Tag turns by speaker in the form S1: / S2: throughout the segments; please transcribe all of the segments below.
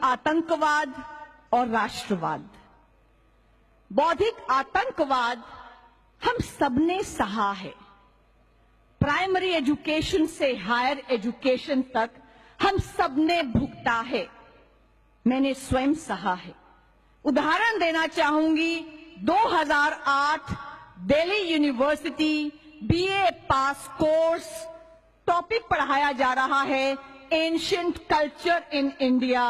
S1: आतंकवाद और राष्ट्रवाद। बौद्धिक आतंकवाद हम सबने सहा है। प्राइमरी एजुकेशन से हायर एजुकेशन तक हम सबने भुगता है। मैंने स्वयं सहा है। उदाहरण देना चाहूंगी, 2008 दिल्ली यूनिवर्सिटी बीए पास कोर्स, टॉपिक पढ़ाया जा रहा है एंशिएंट कल्चर इन इंडिया।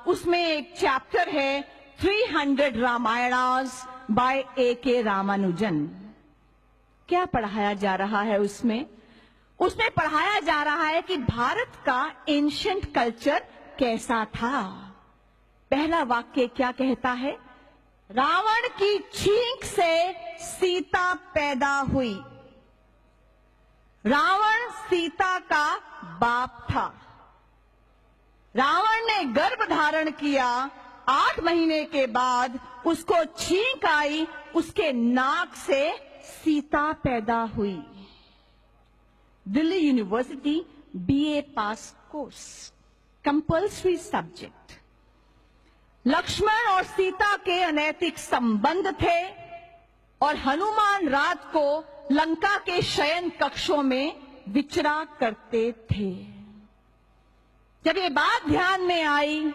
S1: उसमें एक चैप्टर है 300 रामायणास बाय A.K. रामानुजन। क्या पढ़ाया जा रहा है उसमें? उसमें पढ़ाया जा रहा है कि भारत का एंशिएंट कल्चर कैसा था। पहला वाक्य क्या कहता है? रावण की छींक से सीता पैदा हुई। रावण सीता का बाप था। रावण ने गर्भ धारण किया, 8 महीने के बाद उसको छींक आई, उसके नाक से सीता पैदा हुई। दिल्ली यूनिवर्सिटी बीए पास कोर्स, कंपल्सरी सब्जेक्ट। लक्ष्मण और सीता के अनैतिक संबंध थे और हनुमान रात को लंका के शयन कक्षों में विचरा करते थे। जब ये बात ध्यान में आई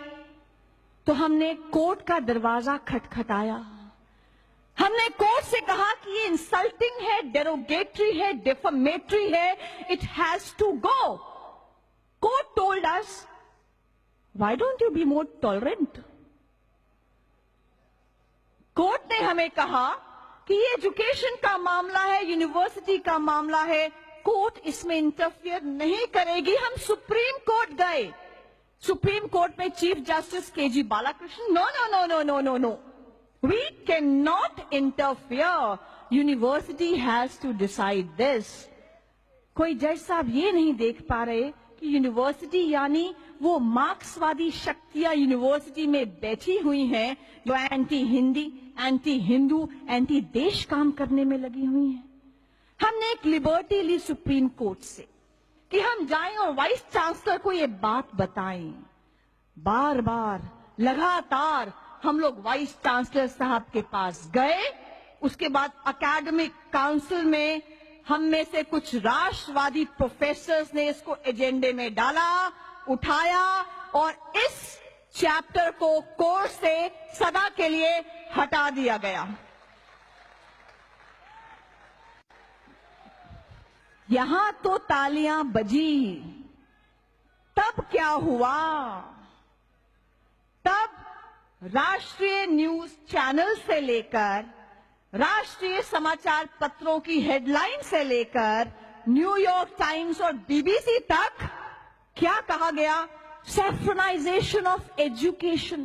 S1: तो हमने कोर्ट का दरवाजा खटखटाया। हमने कोर्ट से कहा कि ये इंसल्टिंग है, डेरोगेटरी है, डिफेमेटरी है, it has to go. Court told us, why don't you be more tolerant? Court ने हमें कहा कि ये एजुकेशन का मामला है, यूनिवर्सिटी का मामला है, कोर्ट इसमें इंटरफियर नहीं करेगी। हम सुप्रीम कोर्ट गए। सुप्रीम कोर्ट में chief justice K G. Balakrishnan, no no no no no no no, we can not interfere, university has to decide this. कोई जज साहब ये नहीं देख पा रहे कि यूनिवर्सिटी यानी वो मार्क्सवादी शक्तियां यूनिवर्सिटी में बैठी हुई हैं जो anti Hindi, anti Hindu, anti देश काम करने में लगी हुई हैं। हमने एक लिबर्टी ली सुप्रीम कोर्ट से कि हम जाएं और वाइस चांसलर को ये बात बताएं। बार बार लगातार हम लोग वाइस चांसलर साहब के पास गए। उसके बाद एकेडमिक काउंसिल में हम में से कुछ राष्ट्रवादी प्रोफेसर्स ने इसको एजेंडे में डाला, उठाया और इस चैप्टर को कोर्स से सदा के लिए हटा दिया गया। यहां तो तालियां बजी। तब क्या हुआ? तब राष्ट्रीय न्यूज चैनल से लेकर राष्ट्रीय समाचार पत्रों की हेडलाइन से लेकर न्यूयॉर्क टाइम्स और बीबीसी तक क्या कहा गया? Saffronization of education,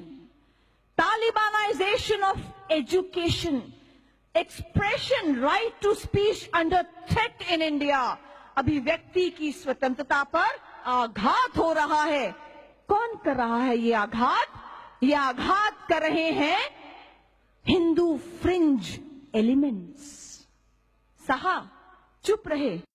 S1: talibanization of education, expression right to speech under threat in India. अभिव्यक्ति की स्वतंत्रता पर आघात हो रहा है। कौन कर रहा है ये आघात? ये आघात कर रहे हैं हिंदू फ्रिंज एलिमेंट्स। सहा, चुप रहे।